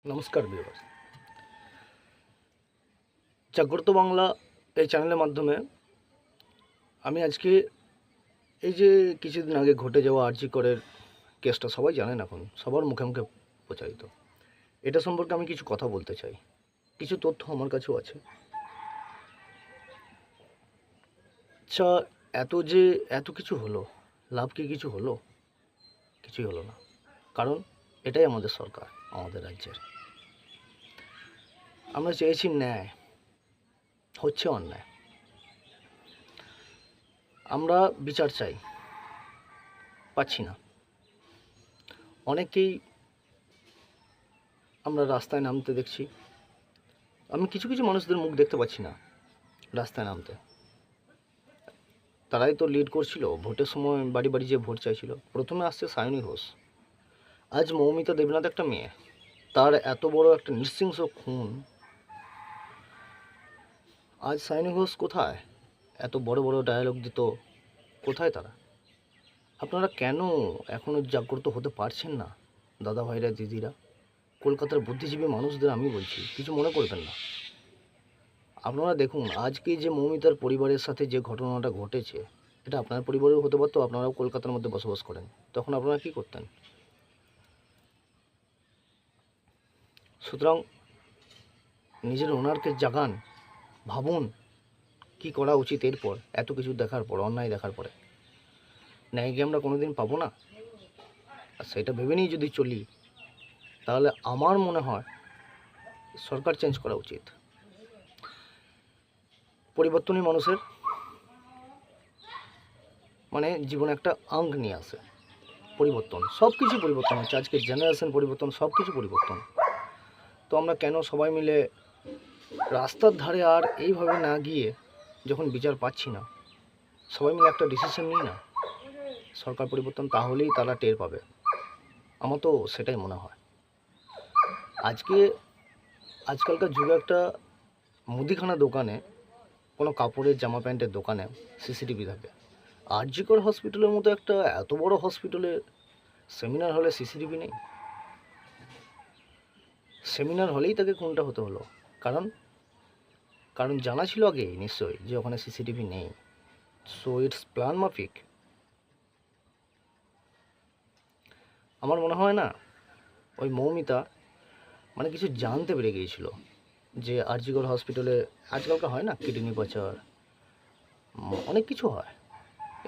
নমস্কার ভিউয়ার্স, জাগ্রত বাংলা এই চ্যানেলের মাধ্যমে আমি আজকে এই যে কিছুদিন আগে ঘটে যাওয়া আরজি করের কেসটা সবাই জানেন, এখন সবার মুখে মুখে প্রচারিত। এটা সম্পর্কে আমি কিছু কথা বলতে চাই, কিছু তথ্য আমার কাছেও আছে। আচ্ছা, এত কিছু হলো, লাভ কি কিছু হলো? কিছুই হলো না। কারণ এটাই আমাদের সরকার, আমাদের রাজ্যের। আমরা চেয়েছি ন্যায়, হচ্ছে অন্যায়। আমরা বিচার চাই, পাচ্ছি না। অনেকেই আমরা রাস্তায় নামতে দেখছি। আমি কিছু কিছু মানুষদের মুখ দেখতে পাচ্ছি না রাস্তায় নামতে। তারাই তো লিড করছিল ভোটের সময়, বাড়ি বাড়ি যে ভোট চাইছিল। প্রথমে আসছে সায়নী ঘোষ, আজ মৌমিতা দেবনাথ একটা মেয়ে, তার এত বড় একটা নৃশংস খুন। আজ সায়নী ঘোষ কোথায়? এত বড় বড় ডায়ালগ দিত, কোথায় তারা? আপনারা কেন এখনও জাগ্রত হতে পারছেন না? দাদা ভাইরা, দিদিরা, কলকাতার বুদ্ধিজীবী মানুষদের আমি বলছি, কিছু মনে করবেন না। আপনারা দেখুন, আজকে যে মৌমিতার পরিবারের সাথে যে ঘটনাটা ঘটেছে, এটা আপনার পরিবারেও হতে পারতো। আপনারাও কলকাতার মধ্যে বসবাস করেন, তখন আপনারা কী করতেন? সুতরাং নিজের ওনারকে জাগান, ভাবুন কি করা উচিত এরপর, এত কিছু দেখার পর, অন্যায় দেখার পরে। ন্যায় কি আমরা কোনোদিন পাবো না? আর সেটা ভেবে নিয়ে যদি চলি, তাহলে আমার মনে হয় সরকার চেঞ্জ করা উচিত। পরিবর্তনই মানুষের জীবনে একটা আঙ্গ নিয়ে আসে। পরিবর্তন, সব কিছু পরিবর্তন হচ্ছে, আজকের জেনারেশন পরিবর্তন, সব কিছু পরিবর্তন। তো আমরা কেন সবাই মিলে রাস্তার ধারে আর এইভাবে না গিয়ে, যখন বিচার পাচ্ছি না, সবাই মিলে একটা ডিসিশন নিই না, সরকার পরিবর্তন, তাহলেই তারা টের পাবে। আমার তো সেটাই মনে হয়। আজকালকার যুগে একটা মুদিখানা দোকানে, কোনো কাপড়ের জামা প্যান্টের দোকানে সিসিটিভি থাকে। আরজি কর হসপিটালের মতো একটা এত বড় হসপিটালে সেমিনার হলে সিসিটিভি নেই? সেমিনার হলেই তাকে খুনটা হতে হলো। কারণ কারণ জানা ছিল আগে নিশ্চয়ই যে ওখানে সিসিটিভি নেই। সো ইটস প্ল্যান মাফিক। আমার মনে হয় না ওই মৌমিতা কিছু জানতে পেরে গিয়েছিল যে আরজিকর হসপিটালে আজকালকার হয় না কিডনি পাচার, অনেক কিছু হয়,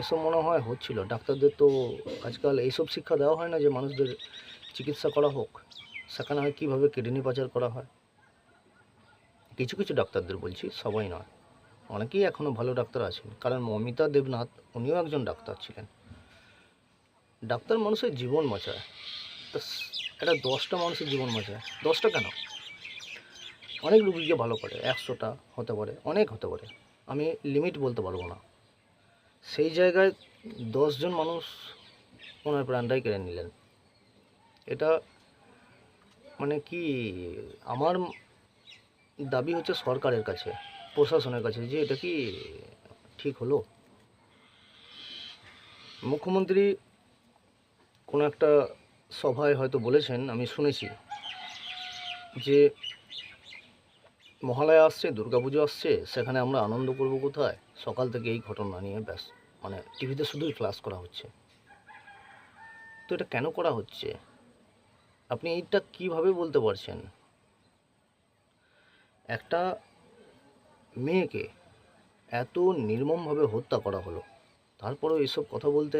এসব মনে হয় হচ্ছিল। ডাক্তারদের তো আজকাল এইসব শিক্ষা দেওয়া হয় না যে মানুষদের চিকিৎসা করা হোক, সেখানে হয় কীভাবে কিডনি পাচার করা হয়। কিছু কিছু ডাক্তারদের বলছি, সবাই নয়। অনেকেই এখনও ভালো ডাক্তার আছেন, কারণ মৌমিতা দেবনাথ উনিও একজন ডাক্তার ছিলেন। ডাক্তার মানুষের জীবন বাঁচায়, তো এটা 10টা মানুষের জীবন বাঁচায়। 10টা কেন, অনেক রুগীকে ভালো করে, 100টা হতে পারে, অনেক হতে পারে, আমি লিমিট বলতে পারবো না। সেই জায়গায় 10জন মানুষ ওনার প্রাণটাই কেড়ে নিলেন। এটা কি, আমার দাবি হচ্ছে সরকারের কাছে, প্রশাসনের কাছে, যে এটা কি ঠিক হলো? মুখ্যমন্ত্রী কোনো একটা সভায় হয়তো বলেছেন, আমি শুনেছি, যে মহালয়া আসছে, দুর্গাপুজো আসছে, সেখানে আমরা আনন্দ করব কোথায়? সকাল থেকে এই ঘটনা নিয়ে ব্যাস টিভিতে শুধুই ফ্ল্যাশ করা হচ্ছে। তো এটা কেন করা হচ্ছে? আপনি এইটা কিভাবে বলতে পারছেন? একটা মেয়েকে এত নির্মমভাবে হত্যা করা হলো, তারপরেও এসব কথা বলতে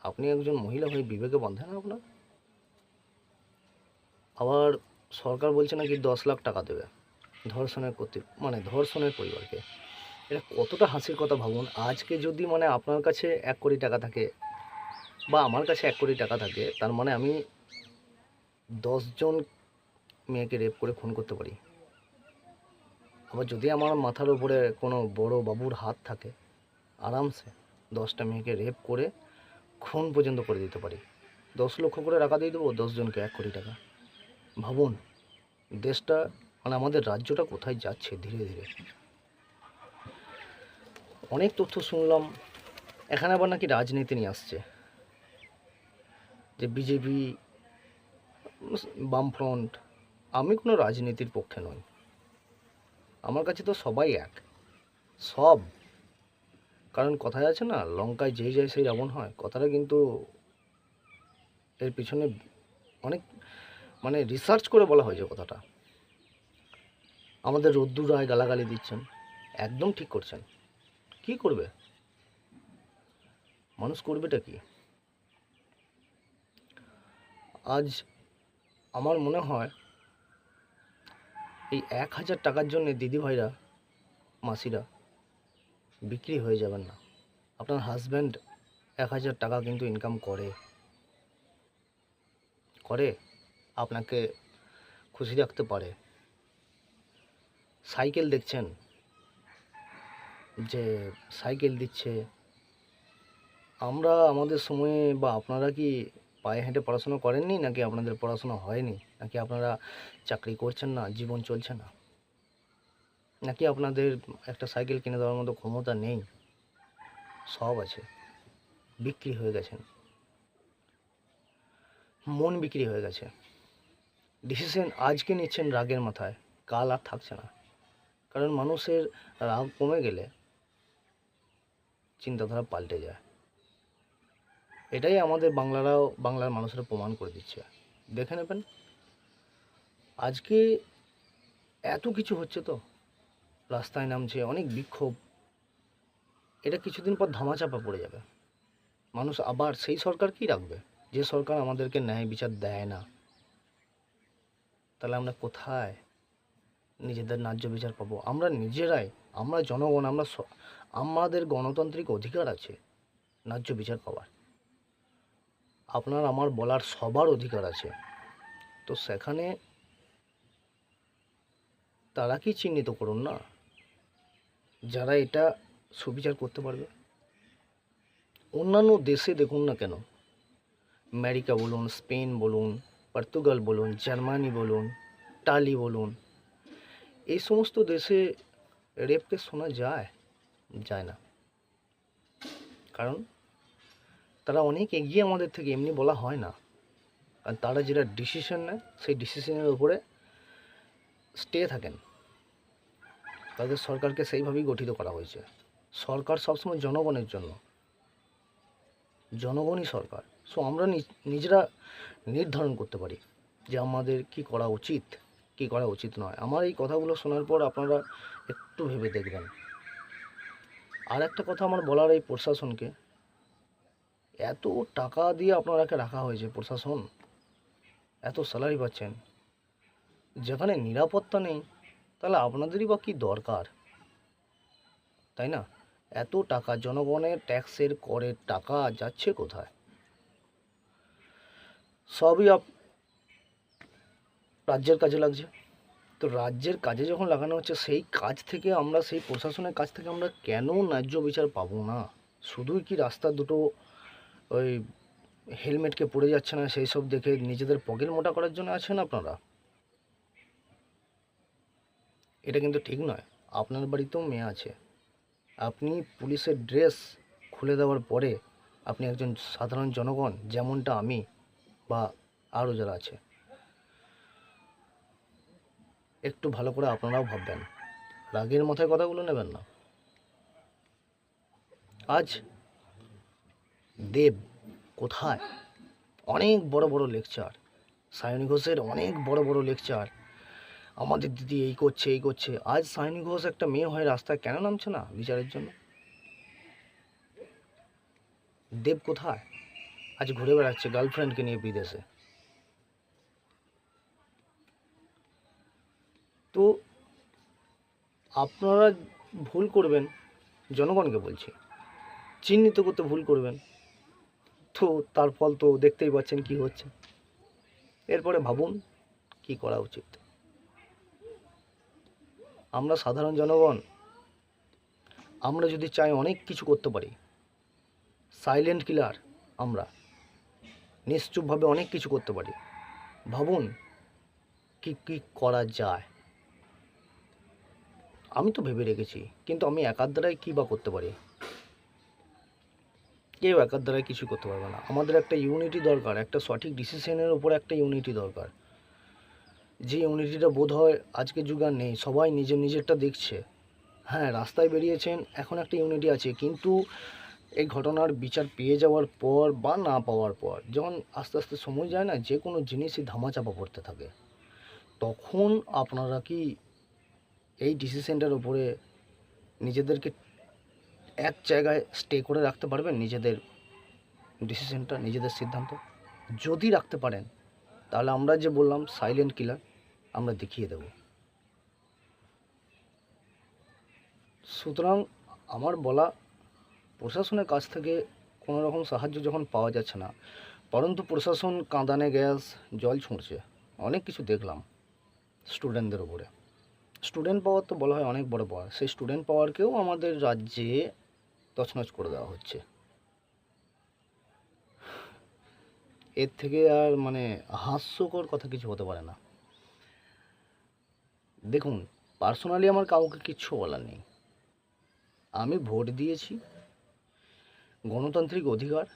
আপনি একজন মহিলা হয়ে বিবেকে বাঁধে না আপনার? আবার সরকার বলছে নাকি 10 লাখ টাকা দেবে ধর্ষণের ধর্ষণের পরিবারকে। এটা কতটা হাসির কথা ভাবুন। আজকে যদি আপনার কাছে 1 কোটি টাকা থাকে, বা আমার কাছে 1 কোটি টাকা থাকে, তার আমি 10 জন মেয়েকে রেপ করে খুন করতে পারি। আবার যদি আমার মাথার উপরে কোনো বড় বাবুর হাত থাকে, আরামসে 10টা মেয়েকে রেপ করে খুন পর্যন্ত করে দিতে পারি। 10 লক্ষ করে টাকা দিয়ে দেবো 10 জনকে, 1 কোটি টাকা। ভাবুন দেশটা, আমাদের রাজ্যটা কোথায় যাচ্ছে ধীরে ধীরে। অনেক তথ্য শুনলাম, এখানে আবার নাকি রাজনীতি নিয়ে আসছে, যে বিজেপি, বামফ্রন্ট, আমি কোনো রাজনীতির পক্ষে নই, আমার কাছে তো সবাই এক, সব। কারণ কথায় আছে না, লঙ্কায় যেই যায় সেই রাবণ হয়, কথাটা কিন্তু এর পিছনে অনেক রিসার্চ করে বলা হয়েছে কথাটা। আমাদের রোদ্দুর রায় গালাগালি দিচ্ছেন, একদম ঠিক করছেন। কি করবে মানুষ, করবেটা কি? আজ আমার মনে হয় এই 1,000 টাকার জন্য দিদিভাইরা, মাসিরা বিক্রি হয়ে যাবেন না। আপনার হাজব্যান্ড 1,000 টাকা কিন্তু ইনকাম করে আপনাকে খুশি রাখতে পারে। সাইকেল দেখছেন যে সাইকেল দিচ্ছে, আমরা আমাদের সময়ে বা আপনারা কি পায়ে হেঁটে পড়াশোনা করেননি, নাকি আপনাদের পড়াশোনা হয়নি, নাকি আপনারা চাকরি করছেন না, জীবন চলছে না, নাকি আপনাদের একটা সাইকেল কিনে দেওয়ার মতো ক্ষমতা নেই? সব আছে, বিক্রি হয়ে গেছেন, মন বিক্রি হয়ে গেছে। ডিসিশন আজকে নিচ্ছেন রাগের মাথায়, কাল আর থাকছে না। কারণ মানুষের রাগ কমে গেলে চিন্তাধারা পাল্টে যায়। এটাই আমাদের বাংলার মানুষেরা প্রমাণ করে দিচ্ছে। দেখে নেবেন, আজকে এত কিছু হচ্ছে, তো রাস্তায় নামছে অনেক বিক্ষোভ, এটা কিছুদিন পর ধামাচাপা পড়ে যাবে। মানুষ আবার সেই সরকারকেই রাখবে যে সরকার আমাদেরকে ন্যায় বিচার দেয় না। তাহলে আমরা কোথায় নিজেদের ন্যায্য বিচার পাবো? আমরা নিজেরাই, আমরা জনগণ, আমাদের গণতান্ত্রিক অধিকার আছে ন্যায্য বিচার পাওয়ার। আপনার আমার বলার সবার অধিকার আছে। তো সেখানে তারা কি চিহ্নিত করুন না, যারা এটা সুবিচার করতে পারবে। অন্যান্য দেশে দেখুন না কেন, আমেরিকা বলুন, স্পেন বলুন, পর্তুগাল বলুন, জার্মানি বলুন, ইটালি বলুন, এই সমস্ত দেশে রেপ কেস শোনা যায় না। কারণ তারা অনেক এগিয়ে আমাদের থেকে, এমনি বলা হয় না। আর তারা যেটা ডিসিশন নেয় সেই ডিসিশনের উপরে স্টে থাকেন। তাদের সরকারকে সেইভাবেই গঠিত করা হয়েছে। সরকার সবসময় জনগণের জন্য, জনগণই সরকার। সো আমরা নিজেরা নির্ধারণ করতে পারি যে আমাদের কি করা উচিত, কি করা উচিত নয়। আমার এই কথাগুলো শোনার পর আপনারা একটু ভেবে দেখবেন। আর একটা কথা আমার বলার, এই প্রশাসনকে, এত টাকা দিয়ে আপনারাকে রাখা হয়েছে, প্রশাসন এত স্যালারি পাচ্ছেন, যেখানে নিরাপত্তা নেই, তাহলে আপনাদেরই বা কী দরকার, তাই না? এত টাকা জনগণের ট্যাক্সের, করের টাকা যাচ্ছে কোথায়? সবই রাজ্যের কাজে লাগছে। তো রাজ্যের কাজে যখন লাগানো হচ্ছে, সেই কাজ থেকে আমরা, সেই প্রশাসনের কাছ থেকে আমরা কেন ন্যায্য বিচার পাবো না? শুধুই কি রাস্তা দুটো ওই হেলমেটকে পড়ে যাচ্ছে না সেই সব দেখে নিজেদের পকেট মোটা করার জন্য আছেন আপনারা? এটা কিন্তু ঠিক নয়। আপনার বাড়িতেও মেয়ে আছে, আপনি পুলিশের ড্রেস খুলে দেওয়ার পরে আপনি একজন সাধারণ জনগণ, যেমনটা আমি বা আরও যারা আছে, একটু ভালো করে আপনারাও ভাববেন। রাগের মাথায় কথাগুলো নেবেন না। আজ দেব কোথায়? অনেক বড় বড় লেকচার, সায়নী ঘোষের অনেক বড় বড় লেকচার, আমাদের দিদি এই করছে এই করছে। আজ সায়নী ঘোষ একটা মেয়ে হয়ে রাস্তায় কেন নামছে না বিচারের জন্য? দেব কোথায়? আজ ঘুরে বেড়াচ্ছে গার্লফ্রেন্ডকে নিয়ে বিদেশে। তো আপনারা ভুল করবেন, জনগণকে বলছি, চিহ্নিত করতে ভুল করবেন, তো তার ফল তো দেখতেই পাচ্ছেন কি হচ্ছে। এরপরে ভাবুন কি করা উচিত। আমরা সাধারণ জনগণ, আমরা যদি চাই অনেক কিছু করতে পারি। সাইলেন্ট কিলার, আমরা নিশ্চুপভাবে অনেক কিছু করতে পারি। ভাবুন কি কি করা যায়। আমি তো ভেবে রেখেছি, কিন্তু আমি একার দ্বারাই কী বা করতে পারি? কেউ একার দ্বারাই কিছু করতে পারবে না। আমাদের একটা ইউনিটি দরকার, একটা সঠিক ডিসিশনের উপরে একটা ইউনিটি দরকার। যে ইউনিটিটা বোধ হয় আজকের যুগে আর নেই। সবাই নিজের নিজেরটা দেখছে। হ্যাঁ, রাস্তায় বেরিয়েছেন, এখন একটা ইউনিটি আছে, কিন্তু এই ঘটনার বিচার পেয়ে যাওয়ার পর বা না পাওয়ার পর যখন আস্তে আস্তে সময় যায় না, যে কোনো জিনিসই ধামাচাপা পড়তে থাকে, তখন আপনারা কি এই ডিসিশনটার উপরে নিজেদেরকে এক জায়গায় স্টে করে রাখতে পারবেন? নিজেদের ডিসিশনটা, নিজেদের সিদ্ধান্ত যদি রাখতে পারেন, তাহলে আমরা যে বললাম সাইলেন্ট কিলার আমরা দেখিয়ে দেব। সুতরাং আমার বলা, প্রশাসনের কাছ থেকে কোনো রকম সাহায্য যখন পাওয়া যাচ্ছে না, পরন্তু প্রশাসন কাঁদানে গ্যাস, জল ছুঁড়ছে, অনেক কিছু দেখলাম স্টুডেন্টদের ওপরে। স্টুডেন্ট পাওয়ার তো বলা হয় অনেক বড় পাওয়ার, সেই স্টুডেন্ট পাওয়ারকেও আমাদের রাজ্যে তছনছ করে দেওয়া হচ্ছে। এর থেকে আর মানে হাস্যকর কথা কিছু হতে পারে না। দেখুন, পার্সোনালি আমার কাউকে কিচ্ছু বলার নেই। আমি ভোট দিয়েছি, গণতান্ত্রিক অধিকার,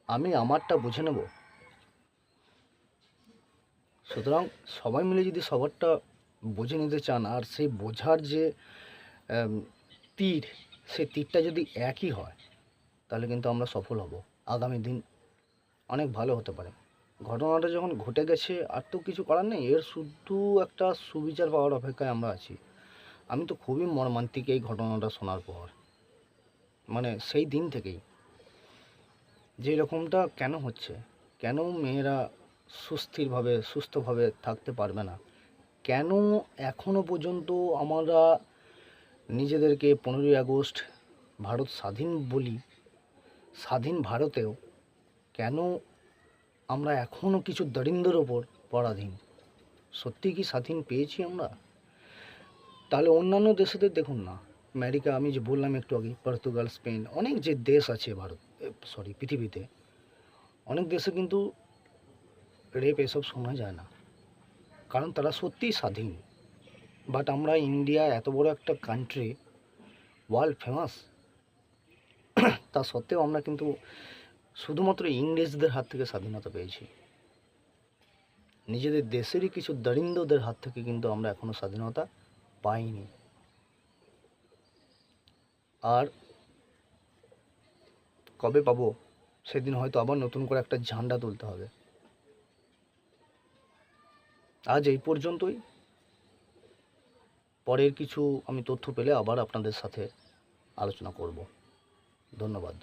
আমি আমারটা বুঝে নেব। সুতরাং সবাই মিলে যদি সবারটা বুঝে নিতে চান, আর সেই বোঝার যে তীর, সেই তীরটা যদি একই হয়, তাহলে কিন্তু আমরা সফল হব। আগামী দিন অনেক ভালো হতে পারে। ঘটনাটা যখন ঘটে গেছে, আর তো কিছু করার নেই, এর শুধু একটা সুবিচার পাওয়ার অপেক্ষায় আমরা আছি। আমি তো খুবই মর্মান্তিক এই ঘটনাটা শোনার পর, মানে সেই দিন থেকেই যে এরকমটা কেন হচ্ছে, কেন মেয়েরা সুস্থভাবে থাকতে পারবে না, কেন এখনো পর্যন্ত আমরা নিজেদেরকে 15ই আগস্ট ভারত স্বাধীন বলি, স্বাধীন ভারতেও কেন আমরা এখনও কিছু দরিদ্রের ওপর পরাধীন? সত্যি কি স্বাধীন পেয়েছি আমরা? তাহলে অন্যান্য দেশেদের দেখুন না, আমেরিকা, আমি যে বললাম একটু আগে, পর্তুগাল, স্পেন, অনেক যে দেশ আছে পৃথিবীতে, অনেক দেশে কিন্তু রেপ এসব শোনা যায় না, কারণ তারা সত্যিই স্বাধীন। বাট আমরা ইন্ডিয়া এত বড় একটা কান্ট্রি, ওয়ার্ল্ড ফেমাস, তা সত্ত্বেও আমরা কিন্তু শুধুমাত্র ইংরেজদের হাত থেকে স্বাধীনতা পেয়েছি। নিজেদের দেশেরই কিছু দরিদ্রদের হাত থেকে কিন্তু আমরা এখনও স্বাধীনতা পাইনি। আর কবে পাবো, সেদিন হয়তো আবার নতুন করে একটা ঝান্ডা তুলতে হবে। আজ এই পর্যন্তই। পরের কিছু আমি তথ্য পেলে আবার আপনাদের সাথে আলোচনা করব। ধন্যবাদ।